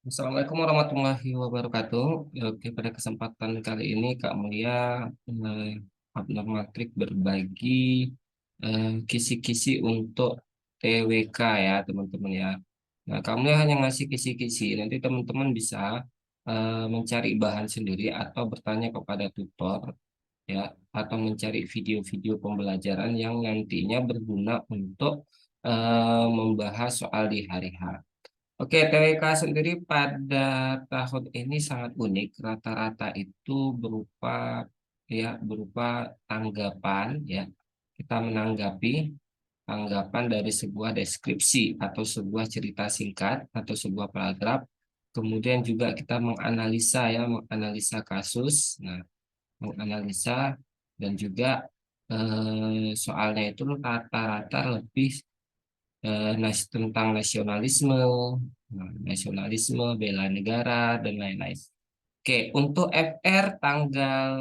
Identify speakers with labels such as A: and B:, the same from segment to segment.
A: Assalamualaikum warahmatullahi wabarakatuh. Oke, pada kesempatan kali ini Kak Mulia partner Matrik berbagi kisi-kisi untuk TWK ya teman-teman ya. Nah, Kak Mulia hanya ngasih kisi-kisi. Nanti teman-teman bisa mencari bahan sendiri atau bertanya kepada tutor ya, atau mencari video-video pembelajaran yang nantinya berguna untuk membahas soal di hari H. Oke, TWK sendiri pada tahun ini sangat unik. Rata-rata itu berupa tanggapan ya. Kita menanggapi tanggapan dari sebuah deskripsi atau sebuah cerita singkat atau sebuah paragraf. Kemudian juga kita menganalisa kasus. Nah, menganalisa dan juga soalnya itu rata-rata lebih tentang nasionalisme, bela negara, dan lain-lain. Oke, untuk FR tanggal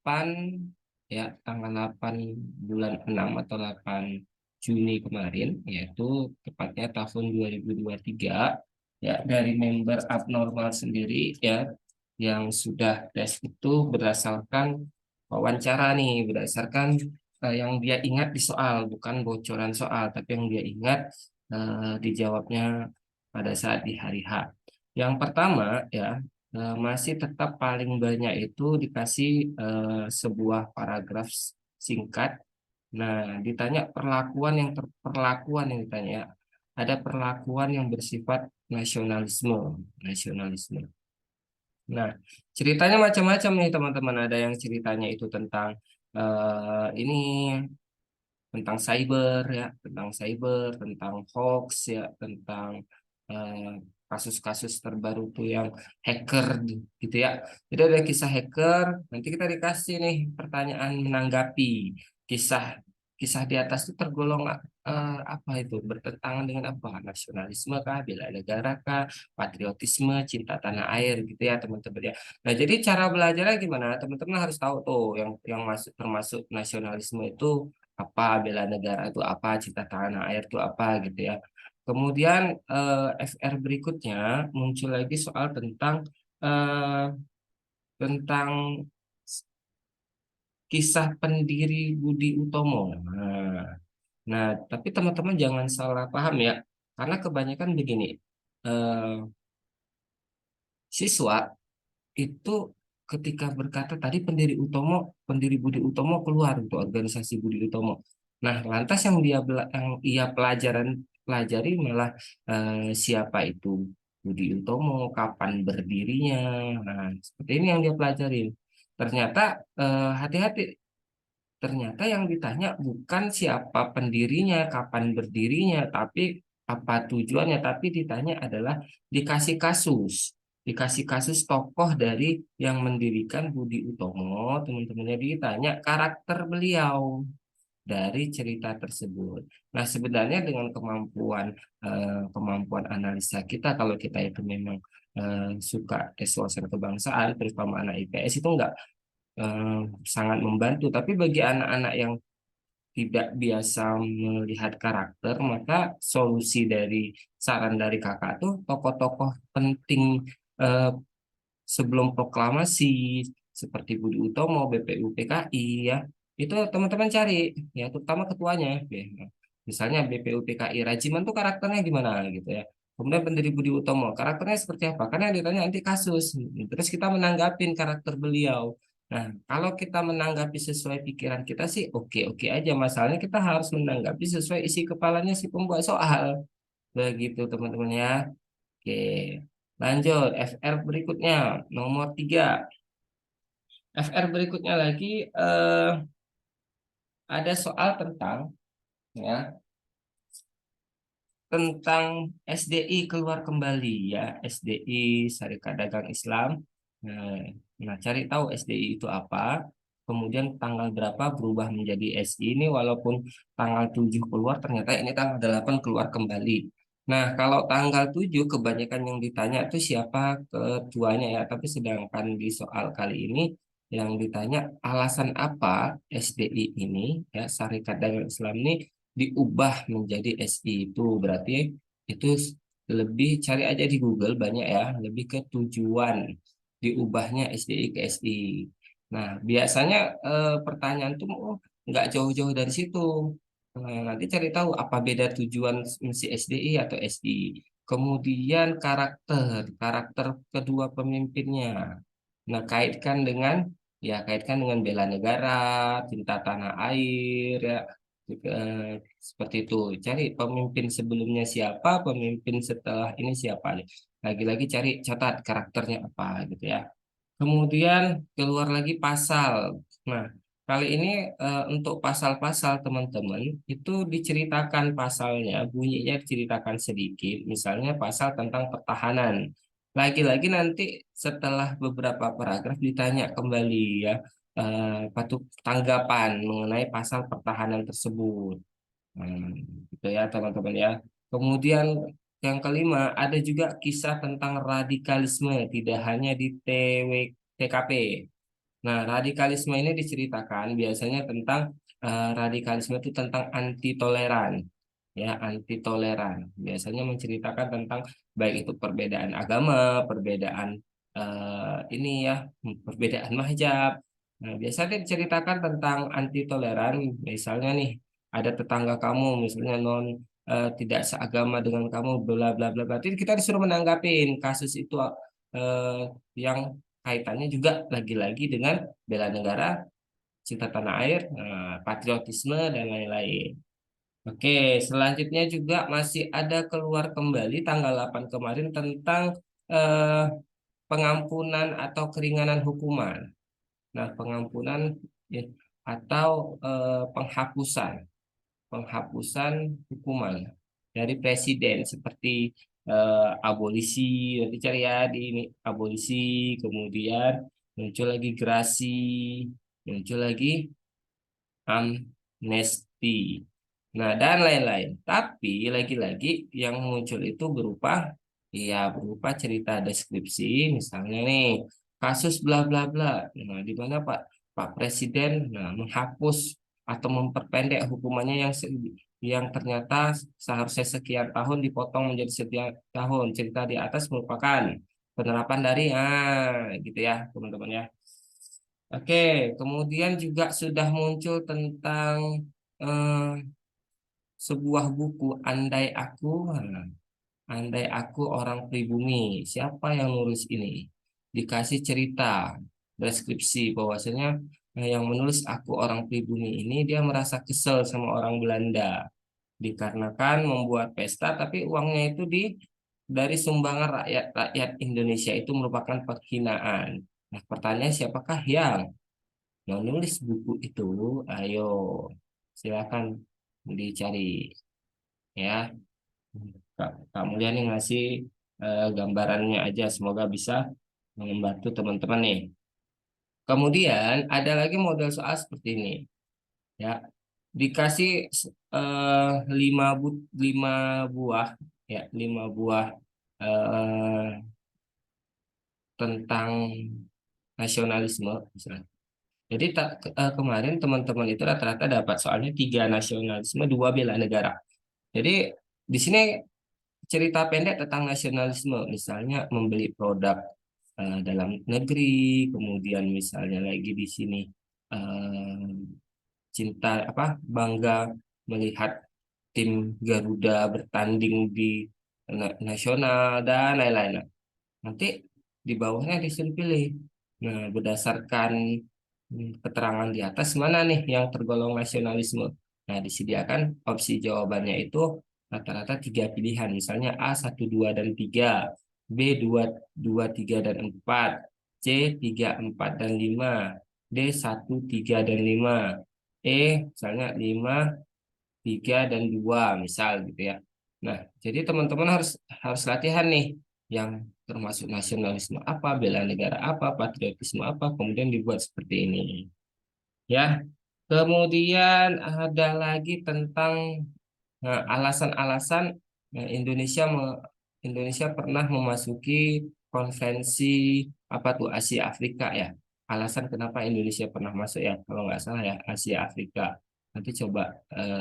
A: 8 ya, tanggal 8 bulan 6 atau 8 Juni kemarin, yaitu tepatnya tahun 2023 ya, dari member abnormal sendiri ya yang sudah tes itu berdasarkan wawancara nih, berdasarkan yang dia ingat di soal, bukan bocoran soal, tapi yang dia ingat dijawabnya pada saat di hari H. Yang pertama ya, masih tetap paling banyak itu dikasih sebuah paragraf singkat. Nah, ditanya perlakuan yang ditanya. Ada perlakuan yang bersifat nasionalisme. Nah, ceritanya macam-macam nih teman-teman. Ada yang ceritanya itu tentang ini tentang cyber, tentang hoax ya, tentang eh, kasus-kasus terbaru tuh yang hacker gitu ya. Jadi ada kisah hacker, nanti kita dikasih nih pertanyaan menanggapi kisah kisah di atas itu tergolong apa itu, bertentangan dengan apa, nasionalisme kah, bela negara kah, patriotisme, cinta tanah air gitu ya teman-teman ya. Nah, jadi cara belajarnya gimana? Teman-teman harus tahu tuh yang masuk termasuk nasionalisme itu apa, bela negara itu apa, cinta tanah air itu apa gitu ya. Kemudian FR berikutnya muncul lagi soal eh, tentang kisah pendiri Budi Utomo. Nah, tapi teman-teman jangan salah paham ya, karena kebanyakan begini, eh, siswa itu ketika berkata tadi pendiri Budi Utomo keluar untuk organisasi Budi Utomo. Nah, lantas yang ia pelajari malah siapa itu Budi Utomo, kapan berdirinya. Nah, seperti ini yang dia pelajarin. Ternyata hati-hati, ternyata yang ditanya bukan siapa pendirinya, kapan berdirinya, tapi apa tujuannya, tapi ditanya adalah dikasih kasus. Dikasih kasus tokoh dari yang mendirikan Budi Utomo, teman-temannya ditanya karakter beliau dari cerita tersebut. Nah, sebenarnya dengan kemampuan analisa kita, kalau kita itu memang suka tes wawasan kebangsaan, terutama anak IPS itu enggak eh, sangat membantu. Tapi bagi anak-anak yang tidak biasa melihat karakter, maka solusi dari saran dari kakak tuh tokoh-tokoh penting eh, sebelum proklamasi seperti Budi Utomo, BPU PKI ya, itu teman-teman cari ya, terutama ketuanya ya. Misalnya BPU PKI Rajiman tuh karakternya gimana gitu ya. Kemudian pendiri Budi Utomo karakternya seperti apa? Karena yang ditanya nanti kasus. Terus kita menanggapin karakter beliau. Nah, kalau kita menanggapi sesuai pikiran kita sih oke-oke aja. Masalahnya kita harus menanggapi sesuai isi kepalanya si pembuat soal. Begitu teman-teman ya. Oke, lanjut. FR berikutnya, nomor 3. FR berikutnya lagi ada soal ya tentang SDI keluar kembali ya, SDI Syarikat Dagang Islam. Nah, nah, cari tahu SDI itu apa. Kemudian tanggal berapa berubah menjadi SI ini, walaupun tanggal 7 keluar, ternyata ini tanggal 8 keluar kembali. Nah, kalau tanggal 7 kebanyakan yang ditanya itu siapa ketuanya ya, tapi sedangkan di soal kali ini yang ditanya alasan apa SDI ini ya, Syarikat Dagang Islam ini diubah menjadi SI, itu berarti itu lebih cari aja di Google banyak ya, lebih ke tujuan diubahnya SDI ke SI. Nah, biasanya pertanyaan tuh nggak jauh-jauh dari situ. Nah, nanti cari tahu apa beda tujuan si SDI atau SI. Kemudian karakter kedua pemimpinnya. Nah, kaitkan dengan bela negara, cinta tanah air, ya, seperti itu. Cari pemimpin sebelumnya siapa, pemimpin setelah ini siapa. Lagi-lagi cari catat karakternya apa gitu ya. Kemudian keluar lagi pasal. Nah, kali ini untuk pasal-pasal teman-teman itu diceritakan pasalnya, bunyinya diceritakan sedikit. Misalnya pasal tentang pertahanan. Lagi-lagi nanti setelah beberapa paragraf ditanya kembali ya, patut tanggapan mengenai pasal pertahanan tersebut. Gitu ya teman-teman ya. Kemudian yang kelima ada juga kisah tentang radikalisme tidak hanya di TKP. Nah, radikalisme ini diceritakan biasanya tentang radikalisme itu tentang anti toleran, ya anti toleran. Biasanya menceritakan tentang baik itu perbedaan agama, perbedaan ini ya, perbedaan mazhab. Nah, biasanya diceritakan tentang anti toleran, misalnya nih ada tetangga kamu misalnya tidak seagama dengan kamu, bla bla bla. Berarti kita disuruh menanggapin kasus itu eh, yang kaitannya juga lagi-lagi dengan bela negara, cinta tanah air, patriotisme dan lain-lain. Oke, selanjutnya juga masih ada keluar kembali tanggal 8 kemarin tentang eh, pengampunan atau keringanan hukuman. Nah, pengampunan ya, atau penghapusan hukuman dari presiden seperti abolisi, nanti cari ya di ini abolisi, kemudian muncul lagi gerasi, muncul lagi amnesti, nah dan lain-lain. Tapi lagi-lagi yang muncul itu berupa cerita deskripsi, misalnya nih kasus bla bla bla. Nah, di mana Pak Presiden menghapus atau memperpendek hukumannya yang ternyata seharusnya sekian tahun dipotong menjadi sekian tahun. Cerita di atas merupakan penerapan dari gitu ya teman-teman ya. Oke, kemudian juga sudah muncul tentang eh, sebuah buku Andai Aku Orang Pribumi. Siapa yang nulis ini? Dikasih cerita, deskripsi bahwasanya yang menulis Aku Orang Pribumi ini dia merasa kesel sama orang Belanda dikarenakan membuat pesta tapi uangnya itu dari sumbangan rakyat Indonesia itu merupakan penghinaan. Nah, pertanyaan siapakah yang menulis buku itu? Ayo, silakan dicari ya. Kak Mulia nih ngasih gambarannya aja, semoga bisa membantu teman-teman nih. Kemudian ada lagi model soal seperti ini, ya. Dikasih eh, lima buah, ya, 5 buah eh, tentang nasionalisme, misalnya. Jadi kemarin teman-teman itu rata-rata dapat soalnya 3 nasionalisme, 2 bela negara. Jadi di sini cerita pendek tentang nasionalisme, misalnya membeli produk dalam negeri, kemudian misalnya lagi di sini eh, cinta apa bangga melihat tim Garuda bertanding di nasional dan lain-lain. Nah, nanti di bawahnya disuruh pilih. Nah, berdasarkan keterangan di atas mana nih yang tergolong nasionalisme. Nah, disediakan opsi jawabannya itu rata-rata 3 pilihan. Misalnya A 1, 2, dan 3, B 2, 2, 3, dan 4, C 3, 4, dan 5, D 1, 3, dan 5, E misalnya 5, 3, dan 2 misal gitu ya. Nah, jadi teman-teman harus harus latihan nih yang termasuk nasionalisme apa, bela negara apa, patriotisme apa, kemudian dibuat seperti ini. Ya, kemudian ada lagi tentang alasan-alasan Indonesia pernah memasuki konvensi apa tuh Asia Afrika ya. Alasan kenapa Indonesia pernah masuk ya, kalau nggak salah ya Asia Afrika. Nanti coba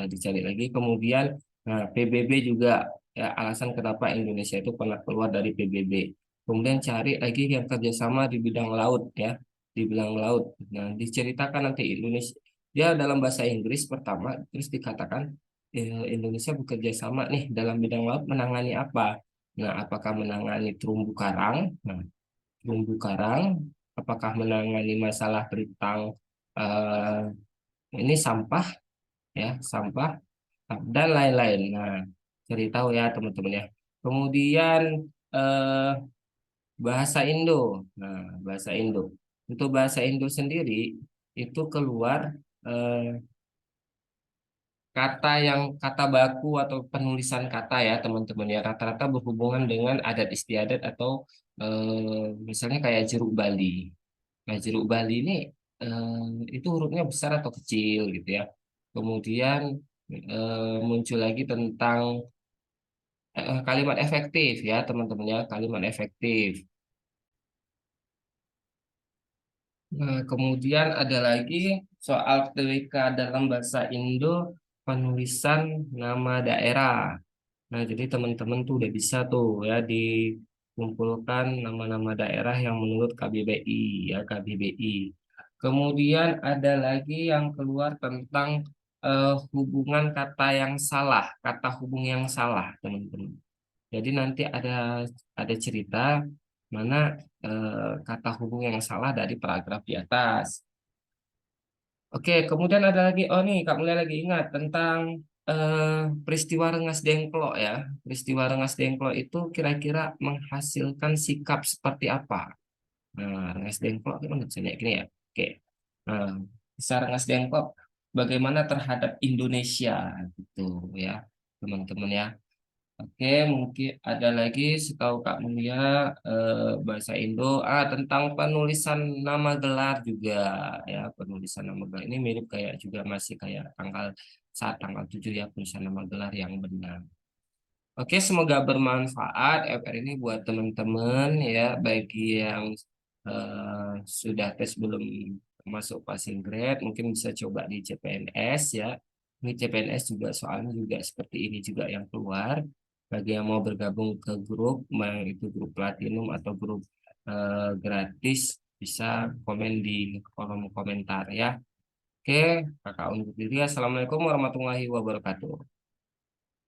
A: dicari lagi. Kemudian PBB juga ya alasan kenapa Indonesia itu pernah keluar dari PBB. Kemudian cari lagi yang kerjasama di bidang laut ya, di bidang laut. Nah, diceritakan nanti Indonesia dia dalam bahasa Inggris pertama, terus dikatakan Indonesia bekerja sama nih dalam bidang laut menangani apa? Nah, apakah menangani terumbu karang? Nah, terumbu karang, apakah menangani masalah tentang eh, ini sampah ya, sampah dan lain-lain. Nah, cari tahu ya teman-teman ya. Kemudian eh, bahasa Indo. Nah, bahasa Indo. Untuk bahasa Indo sendiri itu keluar eh, kata yang kata baku atau penulisan kata ya teman-teman ya rata-rata berhubungan dengan adat istiadat atau misalnya kayak jeruk Bali. Nah, jeruk Bali ini itu hurufnya besar atau kecil gitu ya. Kemudian muncul lagi tentang kalimat efektif ya teman-teman ya, kalimat efektif. Nah, kemudian ada lagi soal TWK dalam bahasa Indo, penulisan nama daerah. Nah, jadi teman-teman tuh udah bisa tuh ya dikumpulkan nama-nama daerah yang menurut KBBI ya KBBI. Kemudian ada lagi yang keluar tentang hubungan kata yang salah, kata hubung yang salah, teman-teman. Jadi nanti ada cerita mana kata hubung yang salah dari paragraf di atas. Oke, kemudian ada lagi, oh nih Kak Mulia lagi ingat tentang peristiwa Rengas Dengklok ya. Peristiwa Rengas Dengklok itu kira-kira menghasilkan sikap seperti apa? Nah, Rengas Dengklok gimana misalnya gini ya. Oke, nah, kisah Rengas Dengklok bagaimana terhadap Indonesia gitu ya, teman-teman ya. Oke, mungkin ada lagi setahu Kak Mulia bahasa Indo tentang penulisan nama gelar juga ya penulisan nama gelar ini mirip kayak juga masih kayak tanggal saat tanggal 7 ya penulisan nama gelar yang benar. Oke, semoga bermanfaat FR ini buat teman-teman ya bagi yang sudah tes belum masuk passing grade mungkin bisa coba di CPNS ya. Ini CPNS juga soalnya juga seperti ini juga yang keluar. Bagi yang mau bergabung ke grup, mau itu grup platinum atau grup gratis, bisa komen di kolom komentar ya. Oke, kakak undur diri. Assalamualaikum warahmatullahi wabarakatuh.